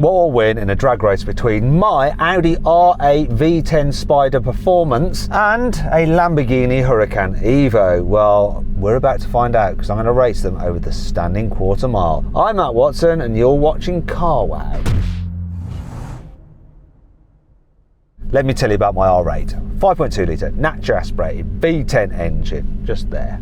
what will win in a drag race between my Audi R8 V10 Spyder Performance and a Lamborghini Huracan Evo? Well, we're about to find out because I'm going to race them over the standing quarter mile. I'm Matt Watson and you're watching Carwow. Let me tell you about my R8. 5.2 litre, naturally aspirated, V10 engine, just there.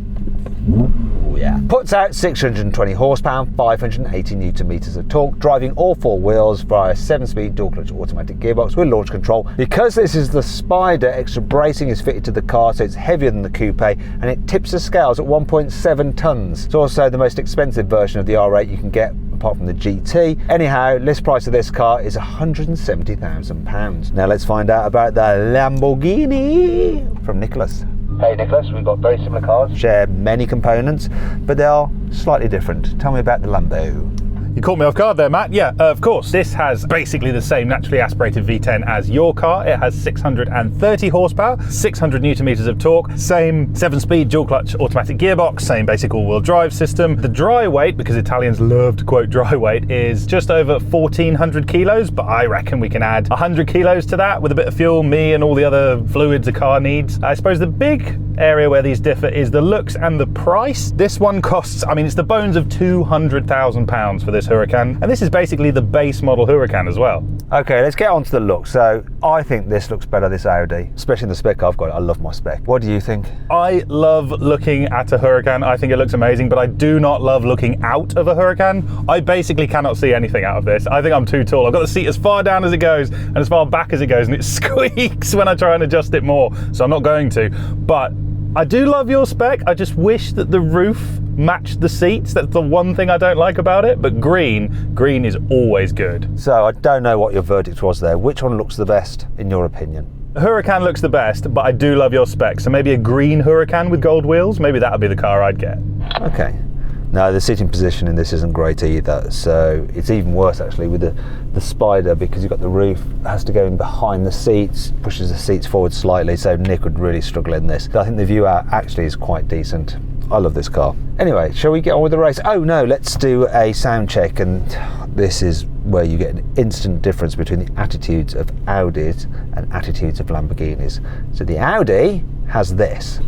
Oh yeah. Puts out 620 horsepower, 580 newton meters of torque, driving all four wheels via a 7-speed dual-clutch automatic gearbox with launch control. Because this is the Spyder, extra bracing is fitted to the car, so it's heavier than the coupe, and it tips the scales at 1.7 tons. It's also the most expensive version of the R8 you can get, apart from the GT. Anyhow, list price of this car is £170,000. Now let's find out about the Lamborghini from Nicholas. Hey Nicholas, we've got very similar cars, share many components, but they are slightly different. Tell me about the Lambo. You caught me off guard there, Matt. Yeah, of course. This has basically the same naturally aspirated V10 as your car. It has 630 horsepower, 600 newton meters of torque, same 7-speed dual-clutch automatic gearbox, same basic all-wheel drive system. The dry weight, because Italians love to quote dry weight, is just over 1,400 kilos, but I reckon we can add 100 kilos to that with a bit of fuel, me and all the other fluids a car needs. I suppose the big area where these differ is the looks and the price. This one costs, I mean, it's the bones of £200,000 for this Huracan, and this is basically the base model Huracan as well. Okay, let's get on to the look. So I think this looks better, this Audi, especially in the spec I've got. I love my spec. What do you think? I love looking at a Huracan. I think it looks amazing, but I do not love looking out of a Huracan. I basically cannot see anything out of this. I think I'm too tall. I've got the seat as far down as it goes and as far back as it goes, and it squeaks when I try and adjust it more, so I'm not going to. But I do love your spec. I just wish that the roof matched the seats. That's the one thing I don't like about it, but green is always good. So I don't know what your verdict was there. Which one looks the best in your opinion? Huracan looks the best, but I do love your spec. So maybe a green Huracan with gold wheels, maybe that would be the car I'd get. Okay. No, the sitting position in this isn't great either, so it's even worse actually with the Spyder, because you've got the roof has to go in behind the seats, pushes the seats forward slightly, so Nick would really struggle in this. But I think the view out actually is quite decent. I love this car. Anyway, shall we get on with the race? Oh no, let's do a sound check, and this is where you get an instant difference between the attitudes of Audis and attitudes of Lamborghinis. So the Audi has this,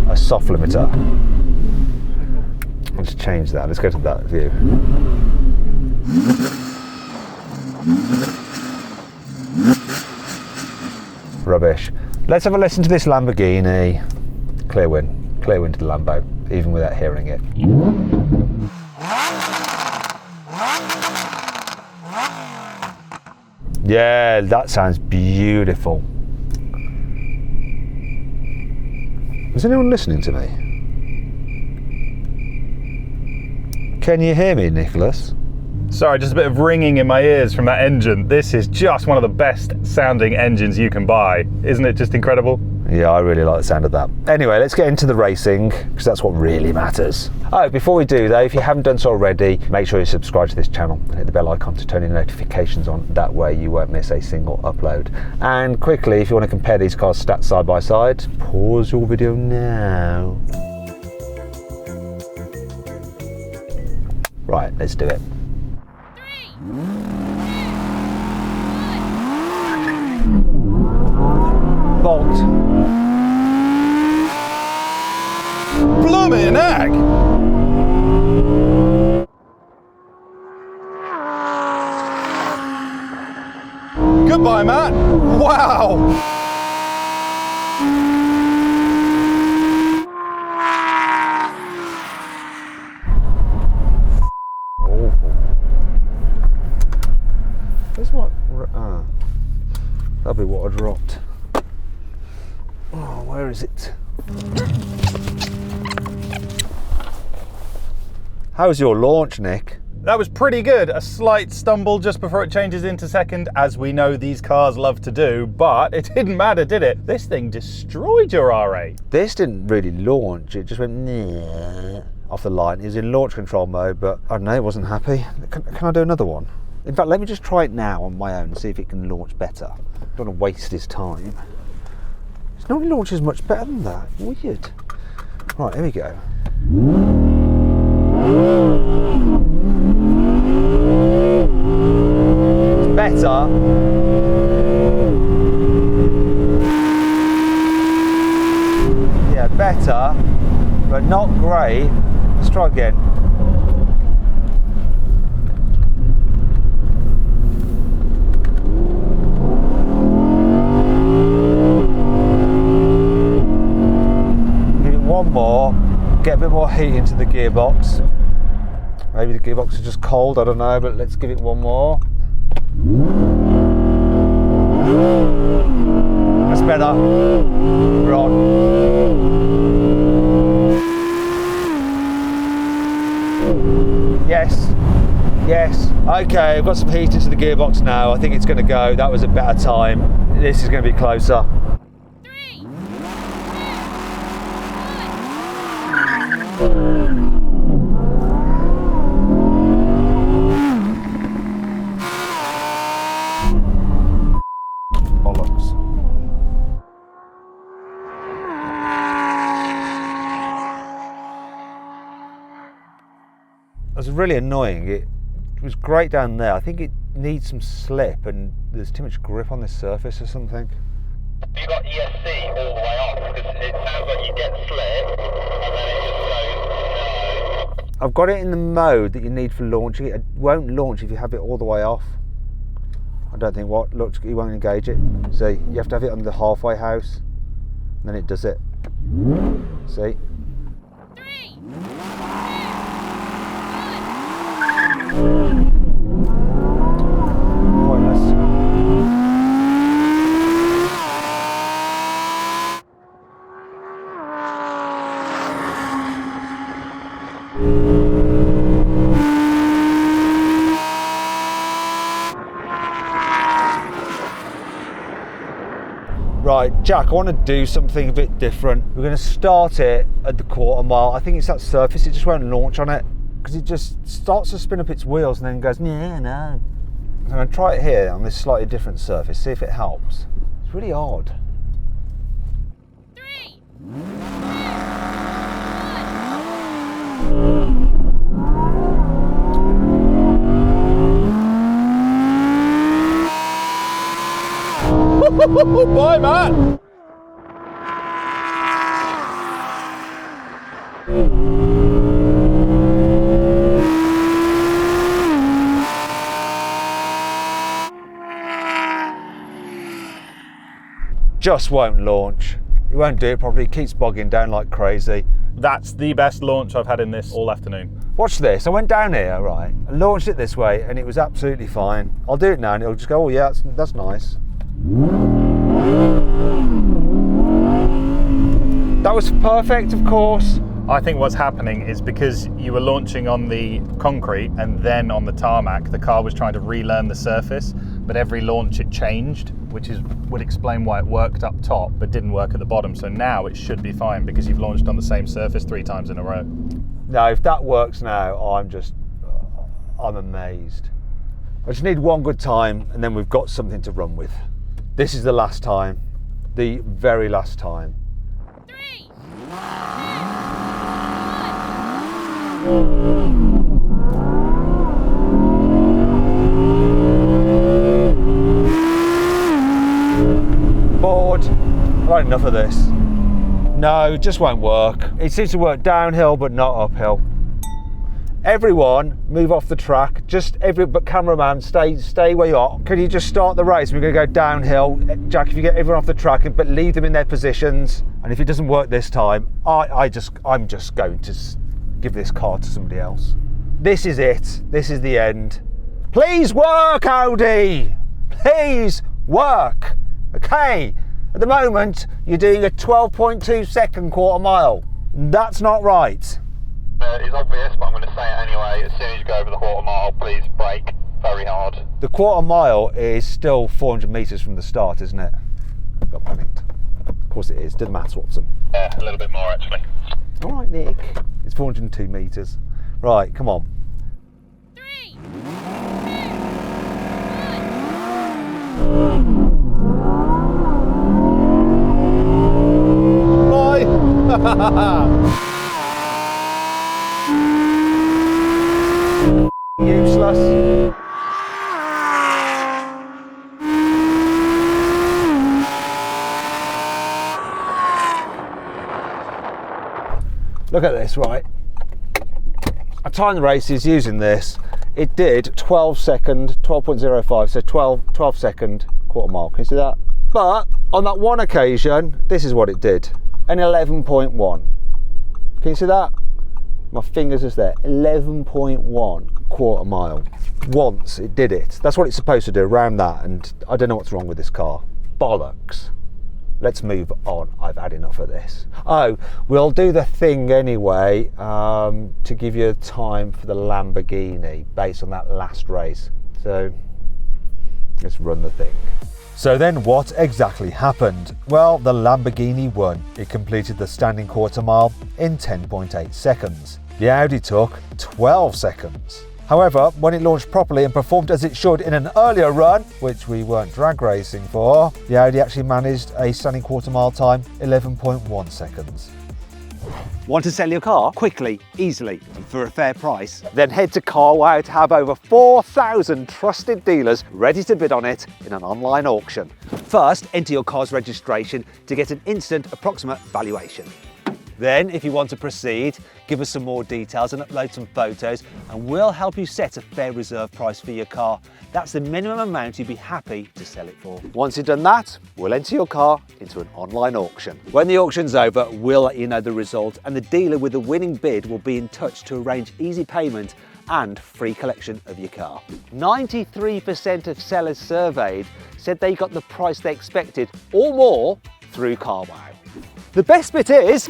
a soft limiter. Let's change that. Let's go to that view. Rubbish. Let's have a listen to this Lamborghini. Clear win. Clear win to the Lambo, even without hearing it. Yeah, that sounds beautiful. Is anyone listening to me? Can you hear me, Nicholas? Sorry, just a bit of ringing in my ears from that engine. This is just one of the best sounding engines you can buy. Isn't it just incredible? Yeah, I really like the sound of that. Anyway, let's get into the racing, because that's what really matters. Oh, before we do though, if you haven't done so already, make sure you subscribe to this channel and hit the bell icon to turn your notifications on. That way you won't miss a single upload. And quickly, if you want to compare these cars' stats side by side, pause your video now. Right, let's do it. 3, 2, 1. Bolt. Blooming egg! Goodbye, Matt. Wow! That'll be what I dropped. Oh, where is it? How was your launch, Nick? That was pretty good. A slight stumble just before it changes into second, as we know these cars love to do, but it didn't matter, did it? This thing destroyed your R8. This didn't really launch, it just went off the line. It was in launch control mode, but I don't know, it wasn't happy. Can I do another one? In fact, let me just try it now on my own and see if it can launch better. I don't want to waste his time. It normally launches much better than that. Weird. Right, here we go. better. Yeah, better, but not great. Let's try again. Give it one more, get a bit more heat into the gearbox. Maybe the gearbox is just cold, I don't know, but let's give it one more. That's better. We're on. Yes. Yes. Okay, I've got some heat into the gearbox now. I think it's going to go. That was a better time. This is going to be closer. 3, 2, 1. Bollocks. It was really annoying. It was great down there. I think it needs some slip and there's too much grip on this surface or something. You got ESC all the way off because it sounds like you get slip and then it just goes no. I've got it in the mode that you need for launching it. It won't launch if you have it all the way off. I don't think what looks, you won't engage it. See, you have to have it on the halfway house, and then it does it. See? 3, 2, 1. Pointless. Right, Jack, I want to do something a bit different. We're going to start it at the quarter mile. I think it's that surface, it just won't launch on it because it just starts to spin up its wheels and then goes, yeah, no. I'm going to try it here on this slightly different surface, see if it helps. It's really odd. 3, 2, 1. Bye, Matt! Just won't launch. It won't do it properly, it keeps bogging down like crazy. That's the best launch I've had in this all afternoon. Watch this, I went down here, right, I launched it this way and it was absolutely fine. I'll do it now and it'll just go, oh yeah, that's nice. That was perfect, of course. I think what's happening is because you were launching on the concrete and then on the tarmac, the car was trying to relearn the surface, but every launch it changed, which would explain why it worked up top but didn't work at the bottom. So now it should be fine because you've launched on the same surface 3 times in a row. Now, if that works now, I'm amazed. I just need one good time and then we've got something to run with. This is the last time, the very last time. 3, 2, 1. Bored. I've had enough of this. No, it just won't work. It seems to work downhill but not uphill. Everyone move off the track. But cameraman, stay where you are. Can you just start the race? We're going to go downhill. Jack, if you get everyone off the track, but leave them in their positions. And if it doesn't work this time, I'm just going to give this car to somebody else. This is it. This is the end. Please work, Audi. Please work. Okay. At the moment, you're doing a 12.2 second quarter mile. That's not right. It's obvious, but I'm going to say it anyway. As soon as you go over the quarter mile, please brake very hard. The quarter mile is still 400 metres from the start, isn't it? Got panicked. Of course it is. Do the maths, Watson. Yeah, a little bit more actually. All right, Nick. It's 402 metres. Right, come on. 3, 2, 1. Bye! Useless. Look at this, right? I timed the races using this. It did 12.05, so 12 second quarter mile. Can you see that? But on that one occasion, this is what it did, an 11.1. Can you see that? My fingers is there, 11.1 quarter mile. Once it did it. That's what it's supposed to do, around that, and I don't know what's wrong with this car. Bollocks. Let's move on. I've had enough of this. Oh, we'll do the thing anyway to give you time for the Lamborghini based on that last race. So let's run the thing. So then what exactly happened? Well, the Lamborghini won. It completed the standing quarter mile in 10.8 seconds. The Audi took 12 seconds. However, when it launched properly and performed as it should in an earlier run, which we weren't drag racing for, the Audi actually managed a standing quarter mile time 11.1 seconds. Want to sell your car quickly, easily, and for a fair price? Then head to Carwow to have over 4,000 trusted dealers ready to bid on it in an online auction. First, enter your car's registration to get an instant approximate valuation. Then, if you want to proceed, give us some more details and upload some photos, and we'll help you set a fair reserve price for your car. That's the minimum amount you'd be happy to sell it for. Once you've done that, we'll enter your car into an online auction. When the auction's over, we'll let you know the result, and the dealer with the winning bid will be in touch to arrange easy payment and free collection of your car. 93% of sellers surveyed said they got the price they expected or more through Carwow. The best bit is,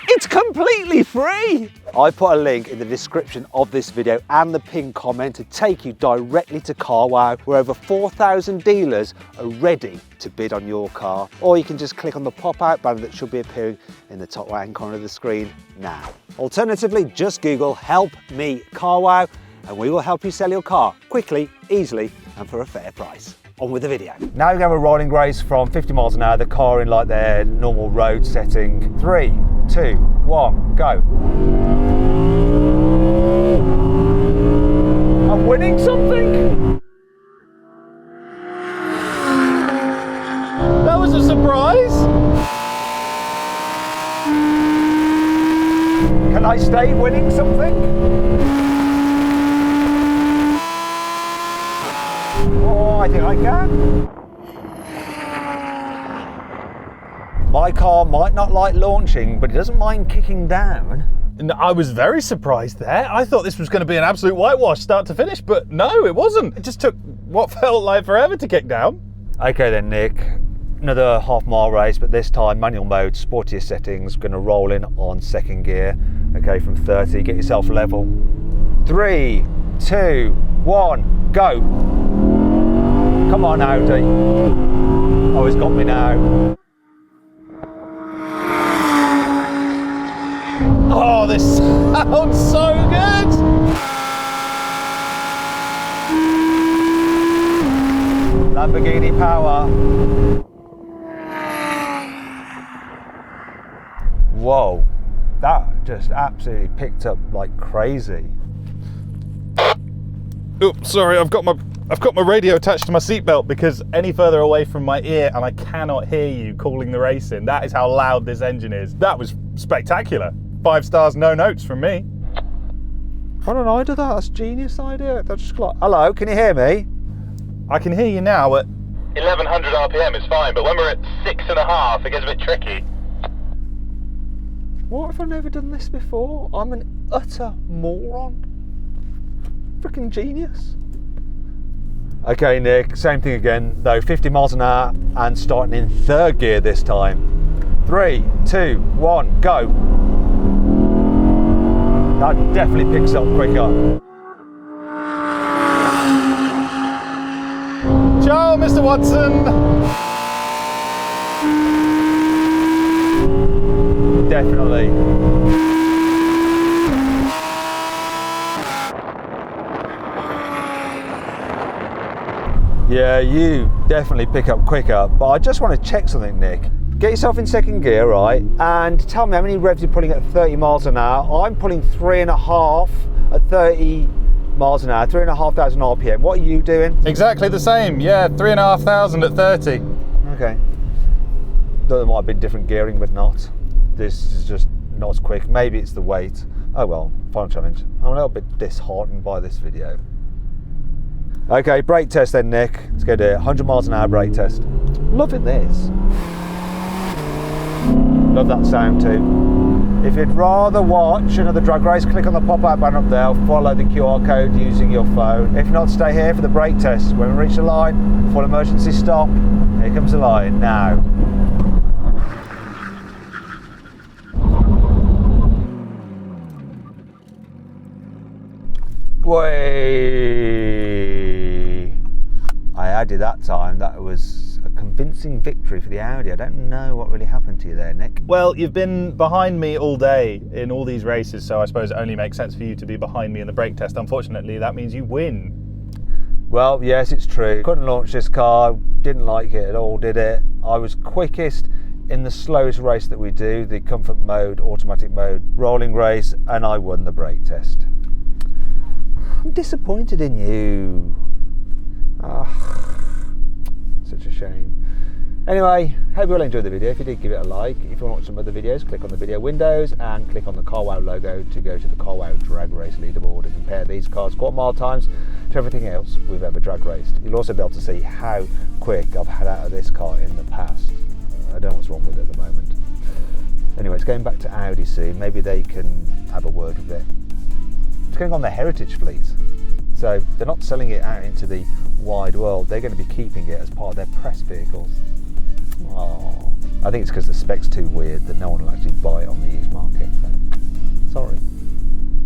it's completely free! I put a link in the description of this video and the pinned comment to take you directly to Carwow, where over 4,000 dealers are ready to bid on your car. Or you can just click on the pop-out banner that should be appearing in the top right-hand corner of the screen now. Alternatively, just Google "Help Me Carwow" and we will help you sell your car quickly, easily, and for a fair price. On with the video. Now we're going to a rolling race from 50 miles an hour, the car in like their normal road setting. 3, 2, 1, go. I'm winning something? That was a surprise. Can I stay winning something? Oh, I think I can. My car might not like launching, but it doesn't mind kicking down. And I was very surprised there. I thought this was going to be an absolute whitewash start to finish, but no, it wasn't. It just took what felt like forever to kick down. Okay then, Nick. Another half-mile race, but this time manual mode, sportier settings. We're going to roll in on second gear. Okay, from 30, get yourself level. 3, 2, 1, go. Come on, Audi. Oh, it's got me now. Oh, this sounds so good! Lamborghini power. Whoa, that just absolutely picked up like crazy. Oops, sorry, I've got my radio attached to my seatbelt because any further away from my ear and I cannot hear you calling the race in. That is how loud this engine is. That was spectacular. 5 stars, no notes from me. Why don't I do that? That's a genius idea. That's just like, hello, can you hear me? I can hear you now at 1100 RPM is fine, but when we're at 6.5, it gets a bit tricky. What have I never done this before? I'm an utter moron. Freaking genius. Okay, Nick, same thing again, though 50 miles an hour and starting in third gear this time. 3, 2, 1, go. That definitely picks up quicker. Ciao, Mr. Watson. Definitely. Yeah, you definitely pick up quicker, but I just want to check something, Nick. Get yourself in second gear, right, and tell me how many revs you're pulling at 30 miles an hour. I'm pulling 3.5 at 30 miles an hour, 3,500 RPM. What are you doing? Exactly the same, yeah, 3,500 at 30. Okay. Though there might have been different gearing, but not. This is just not as quick. Maybe it's the weight. Oh well, final challenge. I'm a little bit disheartened by this video. Okay, brake test then, Nick. Let's go do it. 100 miles an hour brake test. Loving this. Love that sound too. If you'd rather watch another drag race, click on the pop-out banner up there, follow the QR code using your phone. If not, stay here for the brake test. When we reach the line, full emergency stop. Here comes the line now. Way. I added that time. That was a convincing victory for the Audi. I don't know what really happened to you there, Nick. Well, you've been behind me all day in all these races, so I suppose it only makes sense for you to be behind me in the brake test. Unfortunately, that means you win. Well, yes, it's true. Couldn't launch this car, didn't like it at all, did it? I was quickest in the slowest race that we do, the comfort mode, automatic mode, rolling race, and I won the brake test. I'm disappointed in you. Such a shame. Anyway, hope you all enjoyed the video. If you did, give it a like. If you want to watch some other videos, click on the video windows and click on the carwow logo to go to the carwow drag race leaderboard and compare these cars' quarter-mile times to everything else we've ever drag raced. You'll also be able to see how quick I've had out of this car in the past. I don't know what's wrong with it at the moment. Anyway, it's going back to Audi soon. Maybe they can have a word with it. It's going on their heritage fleet. So they're not selling it out into the wide world. They're going to be keeping it as part of their press vehicles. Oh, I think it's because the spec's too weird that no one will actually buy it on the used market. So, sorry.